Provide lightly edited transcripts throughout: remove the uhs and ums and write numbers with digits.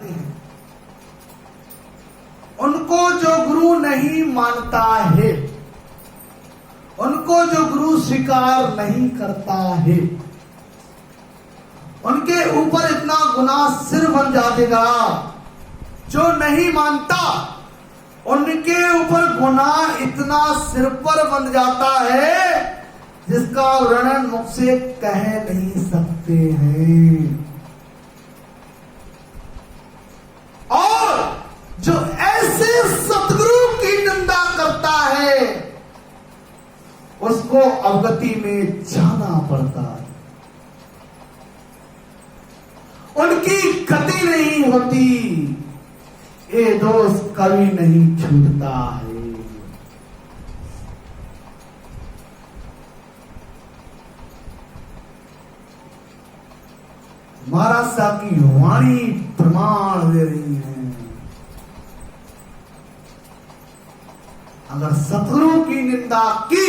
हैं, उनको जो गुरु नहीं मानता है, उनको जो गुरु स्वीकार नहीं करता है, उनके ऊपर इतना गुनाह सिर बन जाएगा। जो नहीं मानता उनके ऊपर गुनाह इतना सिर पर बन जाता है जिसका वर्णन मुख से कह नहीं सकते हैं। और जो ऐसे सतगुरु की निंदा करता है उसको अवगति में जाना पड़ता है, उनकी गति नहीं होती, ये दोष कभी नहीं छूटता है। महाराज साहब की वाणी प्रमाण दे रही है। अगर सतगुरु की निंदा की,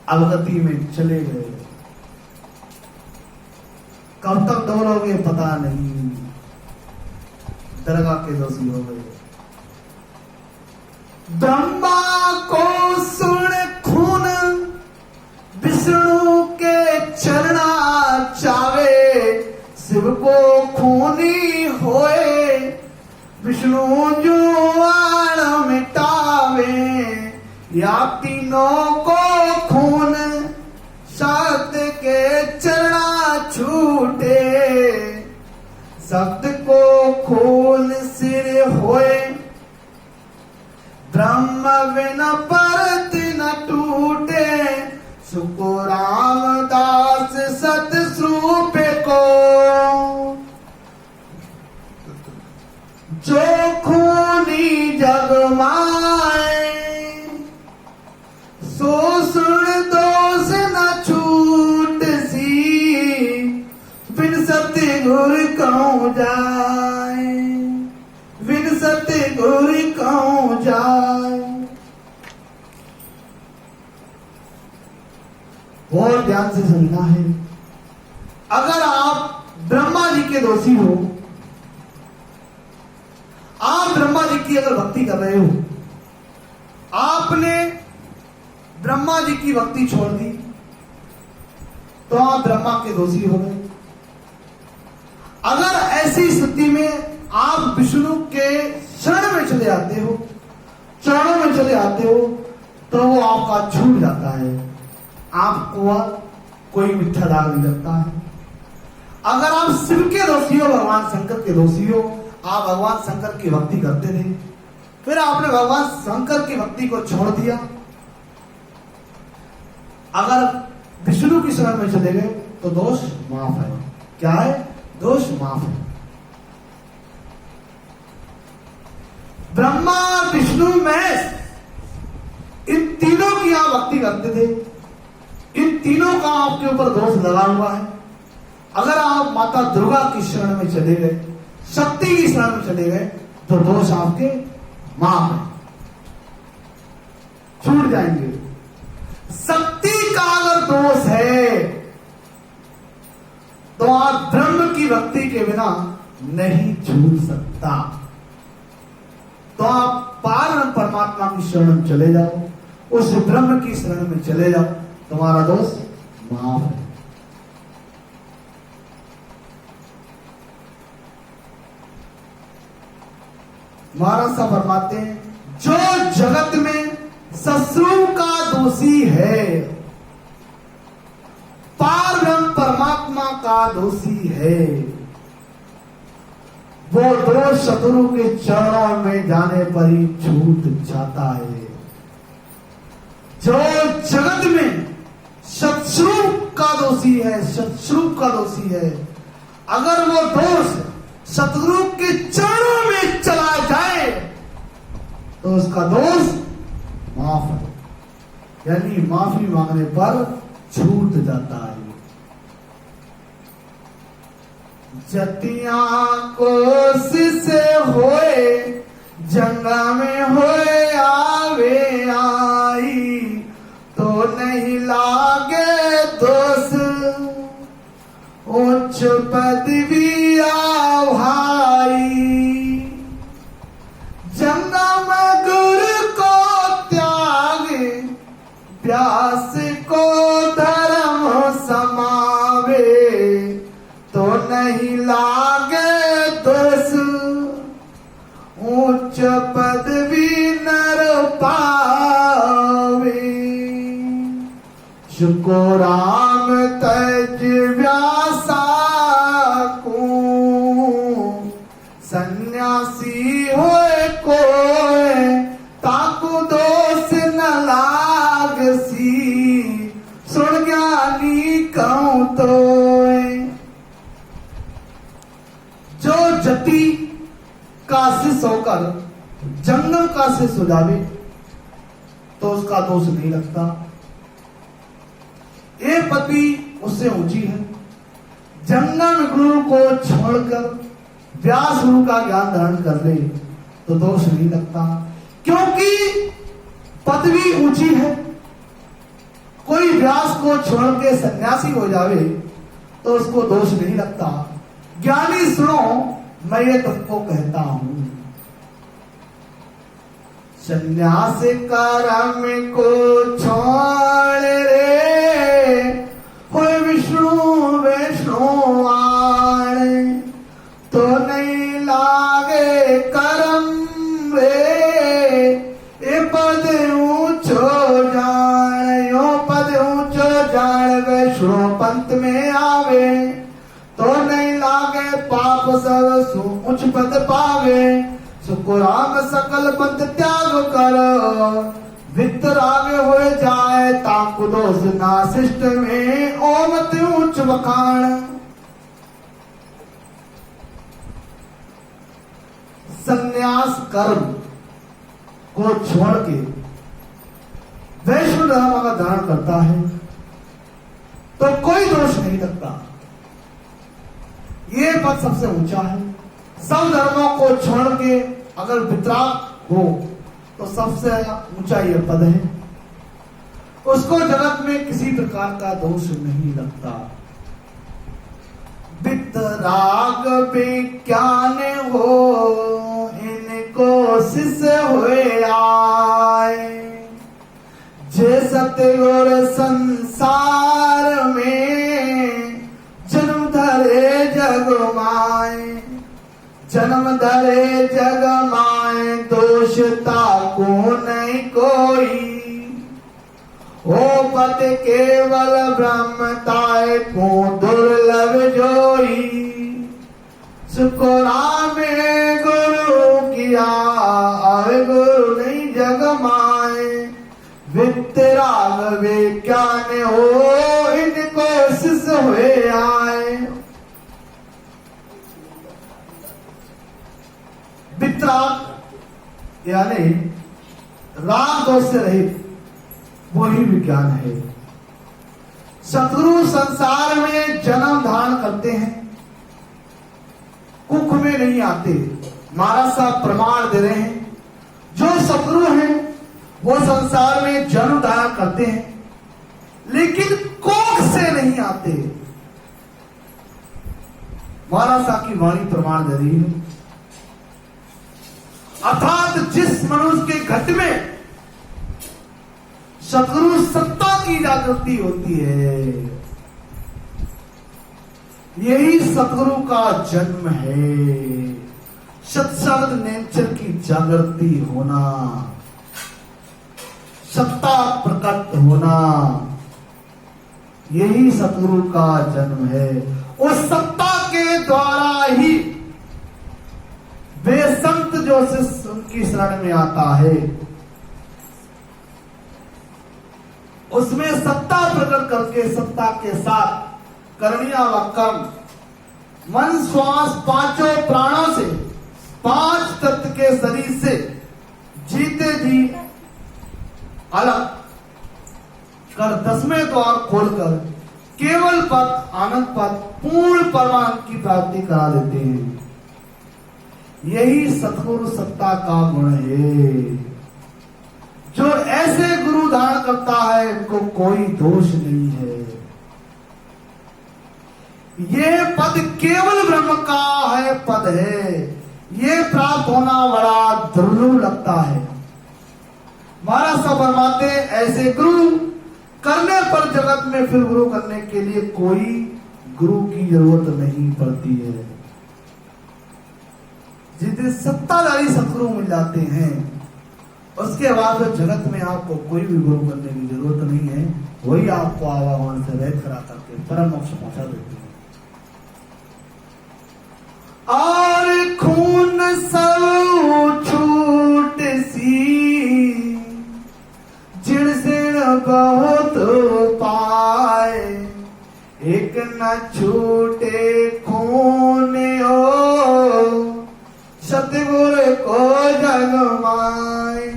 अवगति में चले गए, कब तक डोलोगे पता नहीं, दरगाह के दोषी हो गए। ब्रह्मा को सुन खून विष्णु के चरना चावे, शिव को खूनी होए विष्णु जुआन मिटावे, या तीनों को खून सत के चरना छूटे, सत्य को खून सिर होए, ब्रह्म बिन परत न टूटे, सुको रामदास सत स्वरूप को, जो खूनी जग माए, सो सुन दोष न छूट सी, बिन सत्य गुर कहूं जाए, बिन सत्य गुर कहूं जाए। और ध्यान से समझना है, अगर आप ब्रह्मा जी के दोषी हो, आप ब्रह्मा जी की अगर भक्ति कर रहे हो, आपने ब्रह्मा जी की भक्ति छोड़ दी, तो आप ब्रह्मा के दोषी हो गए। अगर ऐसी स्थिति में आप विष्णु के शरण में चले आते हो, चरणों में चले आते हो, तो वो आपका छूट जाता है, आपको कोई मिठा दाग नहीं लगता है। अगर आप शिव के दोषी हो, भगवान शंकर के दोषी हो, आप भगवान शंकर की भक्ति करते थे, फिर आपने भगवान शंकर की भक्ति को छोड़ दिया, अगर विष्णु की शरण में चले गए तो दोष माफ है। क्या है? दोष माफ है। ब्रह्मा विष्णु महेश, इन तीनों की आप भक्ति करते थे, इन तीनों का आपके ऊपर दोष लगा हुआ है। अगर आप माता दुर्गा की शरण में चले गए, शक्ति की शरण में चले गए, तो दोष आपके माफ है, छूट जाएंगे। शक्ति का अगर दोष है तो आप ब्रह्म की भक्ति के बिना नहीं छूट सकता, तो आप पार परमात्मा की शरण में चले जाओ, उस ब्रह्म की शरण में चले जाओ, तुम्हारा दोष माफ है। महाराज साहब फरमाते हैं, जो जगत में सत्स्वरूप का दोषी है, पार ब्रह्म परमात्मा का दोषी है, वो दोष सतगुरु के चरणों में जाने पर ही छूट जाता है। जो जगत में सत्स्वरूप का दोषी है, सत्स्वरूप का दोषी है, अगर वो दोष सतगुरु के चरणों में चला जाए तो उसका दोष माफ है, यानी माफी मांगने पर छूट जाता है। जतिया कोशिश होए, जंगा में होए आवे आई, तो नहीं लागे दोष, उच्च पदवी आवा शुको राम तज व्यासा को, सन्यासी होए कोय ताकू दोष न लागसी, सुन ज्ञानी कहूं तो। जो जति का शिष्य होकर जंगम का शिष्य हो जावे तो उसका दोष नहीं लगता। ये पति उससे ऊंची है, जंगम गुरु को छोड़कर व्यास गुरु का ज्ञान धारण कर ले तो दोष नहीं लगता, क्योंकि पदवी ऊंची है। कोई व्यास को छोड़ के सन्यासी हो जावे तो उसको दोष नहीं लगता। ज्ञानी सुनो, मैं ये तुमको कहता हूं, सन्यास कर्म को छोड़ रे, हो विष्णु वैष्णु आणे, तो नहीं लागे कर्म वे, ए पद ऊंचो जान, यो पद ऊंचो जान, वैष्णु पंथ में आवे, तो नहीं लागे पाप सब सु उच्च पद पावे, सुको राम सकल पंथ त्याग कर, वितराग हो जाए ताकु दोष ना शिष्ट में, ओमत उच्च बखान। संन्यास कर्म को छोड़ के वैष्णव धर्म का धारण करता है तो कोई दोष नहीं लगता। ये पद सबसे ऊंचा है। सब धर्मों को छोड़ के अगर वितराग हो तो सबसे ऊंचा ये पद है। उसको जगत में किसी प्रकार का दोष नहीं लगता। वितराग विज्ञान हो, इनको शिष्य हुए आए, जे सतगुर संसार में जन्म धरे जग माए, जन्म धरे जग माए, दोषता को नहीं कोई, ओ पद केवल ब्रह्मताए को दुर्लभ जोई, सुको राम गुरु किया आवे गुरु नहीं जग माए, वितराग विज्ञान हो, इनको शिष्य हुए आए। वितराग यानी राग दोष से रहित, वही विज्ञान है। सतगुरु संसार में जन्म धारण करते हैं, कुख में नहीं आते। महाराज साहब प्रमाण दे रहे हैं, जो सतगुरु हैं वो संसार में जन्म धारण करते हैं लेकिन कोख से नहीं आते। महाराज साहब की वाणी प्रमाण दे रही है। अर्थात जिस मनुष्य के घट में सतगुरु सत्ता की जागृति होती है, यही सतगुरु का जन्म है। सत्संग नेचर की जागृति होना, सत्ता प्रकट होना, यही सतगुरु का जन्म है। उस सत्ता के द्वारा ही वे संत जो शिष्य उनकी शरण में आता है, उसमें सत्ता प्रकट करके सत्ता के साथ करणीय व कर्म, मन श्वास पांचों प्राणों से, पांच तत्व के शरीर से जीते जी अलग कर 10वें द्वार खोलकर केवल पद, आनंद पद, पूर्ण परमानंद की प्राप्ति करा देते हैं। यही सतगुरु सत्ता का गुण है। जो ऐसे गुरु धारण करता है उनको कोई दोष नहीं है। ये पद केवल ब्रह्म का है पद है, ये प्राप्त होना बड़ा दुर्लभ लगता है। महाराज साहब फरमाते ऐसे गुरु करने पर जगत में फिर गुरु करने के लिए कोई गुरु की जरूरत नहीं पड़ती है। जितने सत्ताधारी सतगुरु मिल जाते हैं उसके बाद जगत में आपको कोई भी गुरु करने की जरूरत नहीं है। वही आपको आवागमन से रहित करा करके परम मोक्ष पहुंचा देते हैं। और खून सब छूट सी जिनसे बहुत पाए, एक न छूटे खून ओ सतगुर को जग माए,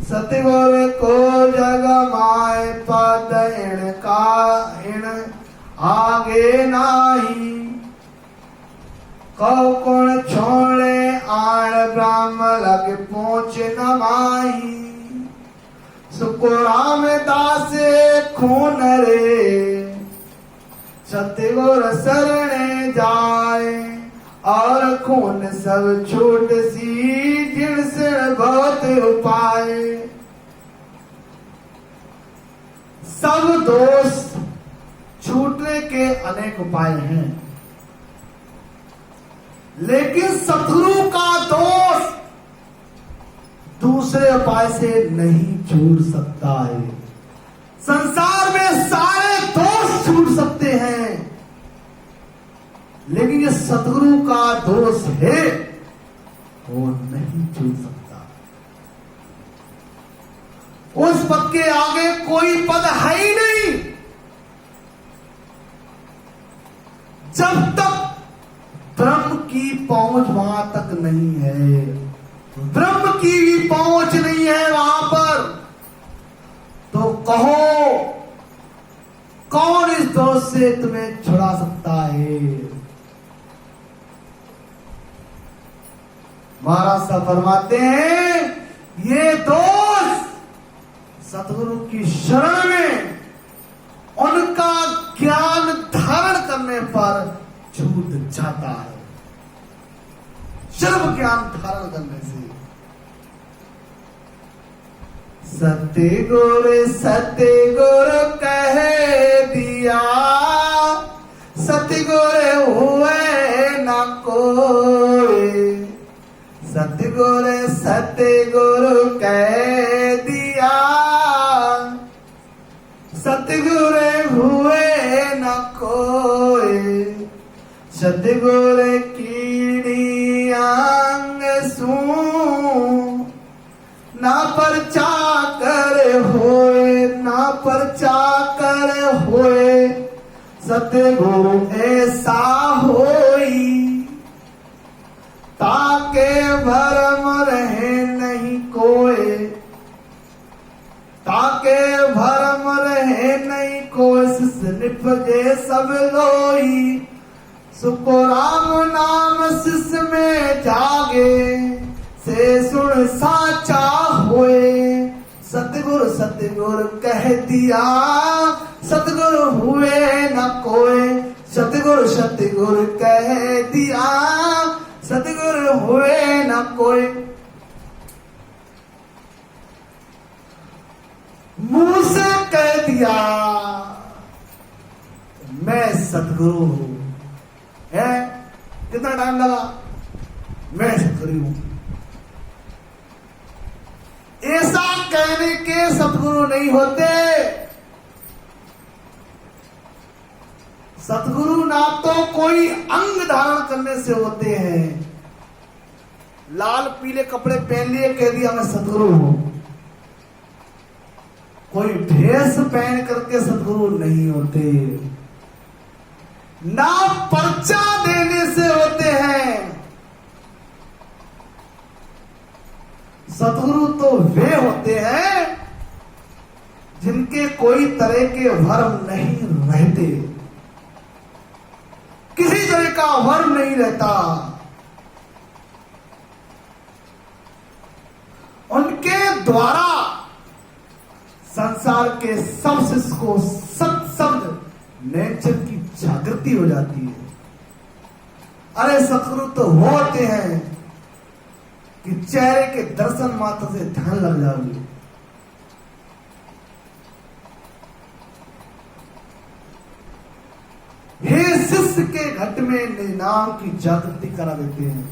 सतगुर को जग माए, पद इनका इन आगे नाही, कौ कोण छोड़े आण ब्रह्म लग पहुंच न माही, सुको रामदास खून रे सतगुर शरणे जाए, और खून सब छूट सी जिनसे बहुत उपाय। सब दोष छूटने के अनेक उपाय हैं, लेकिन सतगुरु का दोष दूसरे उपाय से नहीं छूट सकता है। संसार में सारे दोष छूट सकते हैं, लेकिन ये सतगुरु का दोष है वो नहीं छूट सकता। उस पद के आगे कोई पद है ही नहीं। जब तक ब्रह्म की पहुंच वहां तक नहीं है, ब्रह्म की भी पहुंच नहीं है वहां पर, तो कहो कौन इस दोष से तुम्हें छुड़ा सकता है। महाराज साहब फरमाते हैं ये दोष सतगुरु की शरण में उनका ज्ञान धारण करने पर छूट जाता है। सर्व ज्ञान धारण करने से सतगुर कह दिया, सतगुर हुए न कोई, सतगुर कह दिया, सतगुर हुए न कोई, सतगुर कीड़ी अंग सू ना परचा कर होए, ना परचा कर होए, सतगुरु ऐसा होई, ताके भरम रहे नहीं कोई, ताके भरम रहे नहीं कोई, निपजे सब लोई, सुको राम नाम शिष में जागे, से सुन साचा होए, सतगुर कह दिया, सतगुरु हुए न कोई, सतगुर कह दिया, सतगुरु हुए न कोई। मुंह से कह दिया मैं सतगुरु हूं, है कितना टाइम लगा, मैं सतगुरु हूं। ऐसा कहने के सतगुरु नहीं होते। सतगुरु ना तो कोई अंग धारण करने से होते हैं, लाल पीले कपड़े पहन लिए कह दिया मैं सतगुरु हूं, कोई भेष पहन करके सतगुरु नहीं होते, ना पर्चा देने से होते हैं। सतगुरु तो वे होते हैं जिनके कोई तरह के भ्रम नहीं रहते, किसी तरह का भ्रम नहीं रहता। उनके द्वारा संसार के सब शिष्य को सत शब्द नेचर की जागृति हो जाती है। अरे सतगुरु तो होते हैं कि चेहरे के दर्शन मात्र से ध्यान लग जाओगे। हे शिष्य के घट में नाम की जागृति करा देते हैं,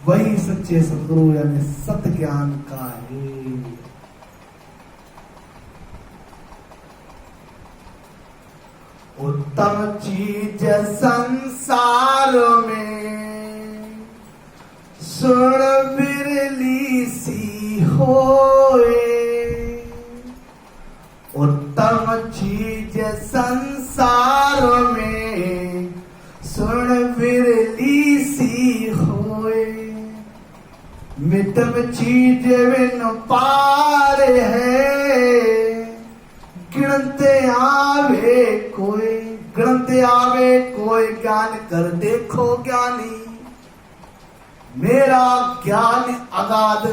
वही सच्चे सतगुरु यानी सत्य ज्ञान का है। उत्तम चीज संसार में सुन बिरली सी होए। उत्तम चीज संसार में सुन बिरली सी होए। मितम चीज बिन पार है गिनते आवे कोई। गिनते आवे कोई ज्ञान कर देखो ज्ञानी। मेरा ज्ञान अगाध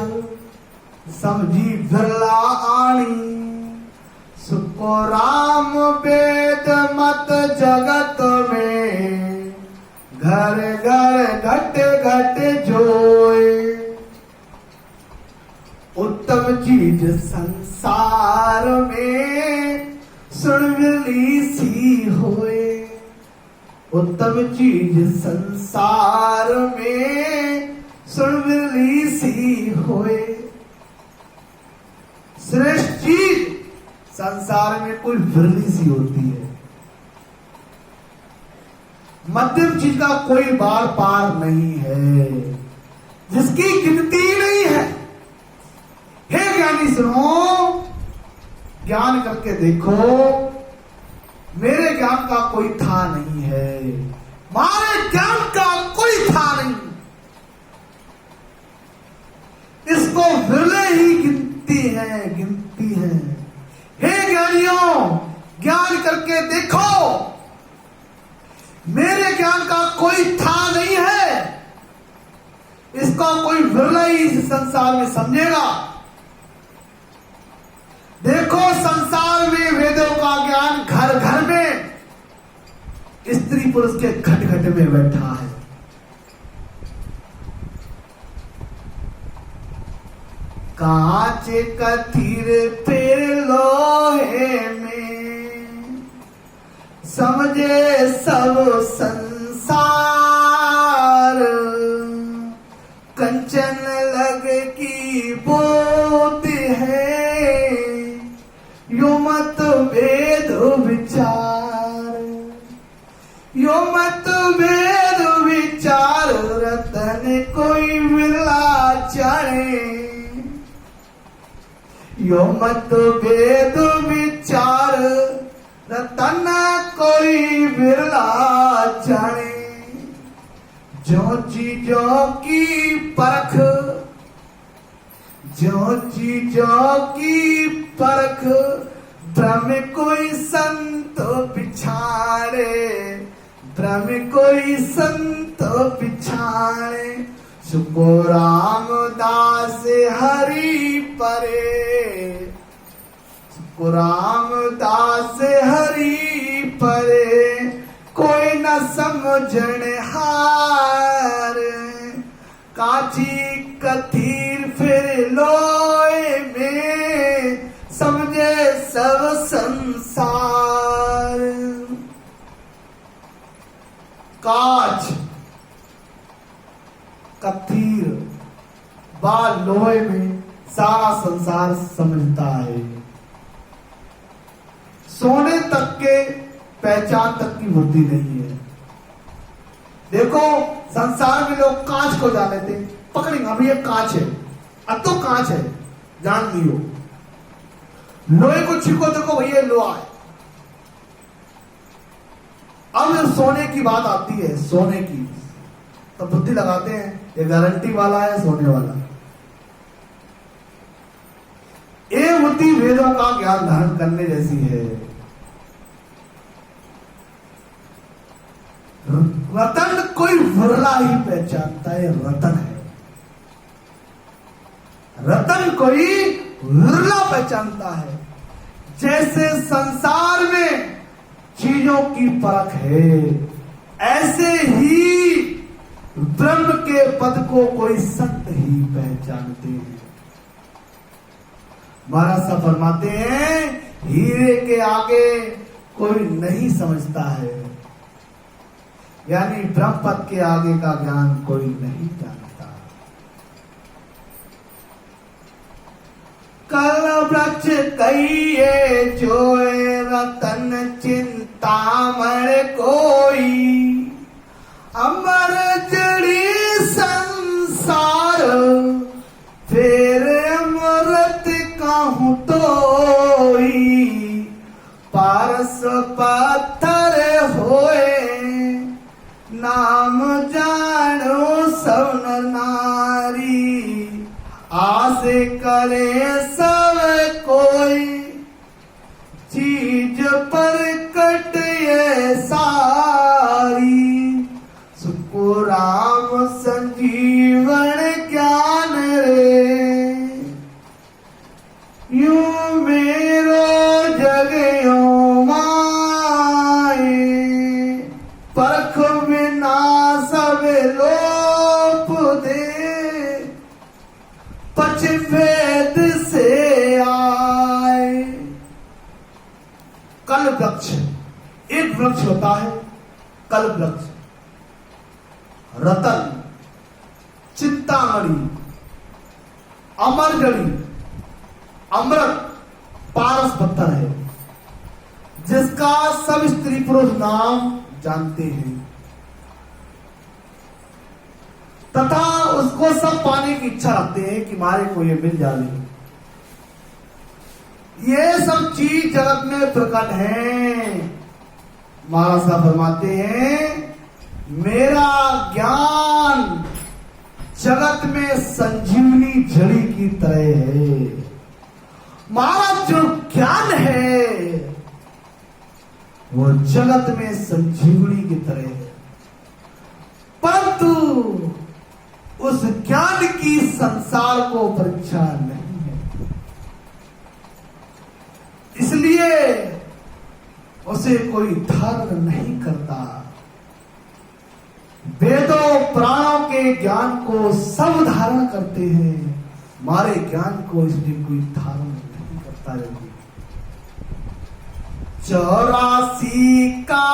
समझी बिरला आणी। सुको राम वेद मत जगत में घर घर घट घट जोए। उत्तम चीज संसार में सुन बिरली सी होए। उत्तम चीज संसार में सुन बिरली सी होए। श्रेष्ठ चीज संसार में कोई बिरली सी होती है। मध्यम चीज का कोई बार पार नहीं है जिसकी गिनती नहीं है। हे ज्ञानी सुनो, ज्ञान करके देखो मेरे ज्ञान का कोई था नहीं है। मारे ज्ञान का कोई था नहीं। इसको बिरले ही गिनती है। हे ज्ञानियों, ज्ञान करके देखो मेरे ज्ञान का कोई था नहीं है। इसका कोई बिरला ही इस संसार में समझेगा। देखो संसार में वेदों का ज्ञान घर घर में स्त्री पुरुष के घट घट में बैठा है। कांच कथीर फिर लोहे में समझे सब संसार। कंचन लग की बोत है यो मत भेद विचार। यो मत भेद विचार रतन कोई बिरला चढ़े। यो मत भेद विचार रतन कोई बिरला चढ़े। जो चीजों की परख, जो चीजों की परख भ्रम कोई संत बिछाड़े। भ्रम कोई संत बिछाड़े। सुको रामदास हरि परे। सुको रामदास हरि परे। कोई न समझण हार। काची कथीर फिर लोए में समझे सब संसार। काच कथीर बाल लोहे में सारा संसार समझता है। सोने तक के पहचान तक की बुद्धि नहीं है। देखो संसार में लोग कांच को जान लेते, पकड़ेंगे अभी ये कांच है, अब तो कांच है, जान लियो। लोहे को छिको देखो भैया लोहा है। अब जब सोने की बात आती है, सोने की, तो बुद्धि लगाते हैं ये गारंटी वाला है, सोने वाला। ये बुद्धि वेदों का ज्ञान धारण करने जैसी है। रतन कोई विरला ही पहचानता है, रतन है। रतन कोई विरला पहचानता है। जैसे संसार में चीजों की परख है, ऐसे ही ब्रह्म के पद को कोई संत ही पहचानते हैं। महाराज साहब फरमाते हैं हीरे के आगे कोई नहीं समझता है, यानी ब्रह्म पद के आगे का ज्ञान कोई नहीं जानता। कल वृक्ष कहिए जोए रतन चिंतामण कोई, अमर जड़ी संसार फिर अमृत कहूँ तोई, पारस पत्थर होए नाम जानो सब नर नारी, आस करे सब कोई चीज पर कट ये सारी, सुको राम संजीवन ज्ञान रे, यूं मेरो जग यूं माए, परख बिना सब लोप दे, पच भेद से आए। कल वृक्ष, एक वृक्ष होता है कल वृक्ष, रतन, चिंतामणि, अमरजड़ी, अमृत, पारस पत्थर है, जिसका सब स्त्री पुरुष नाम जानते हैं तथा उसको सब पाने की इच्छा रखते हैं कि मारे को ये मिल जाए। ये सब चीज जगत में प्रकट है। महाराज साहब फरमाते हैं मेरा ज्ञान जगत में संजीवनी झड़ी की तरह है। महाराज जो ज्ञान है वो जगत में संजीवनी की तरह है, परंतु उस ज्ञान की संसार को परीक्षा नहीं है, इसलिए उसे कोई धारण नहीं करता। वेदों प्राणों के ज्ञान को सब धारण करते हैं, हमारे ज्ञान को इसलिए कोई धारण नहीं करता है। 84 का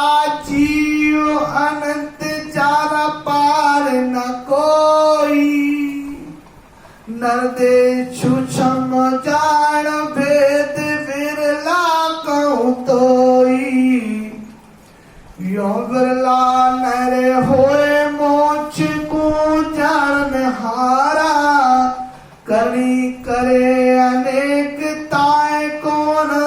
जीव अनंत चार पार न कोई, नरदे छुछम जान भेद विरला कहूँ तोई, यो विरला नर होए मोक्ष को जान हारा, करी करे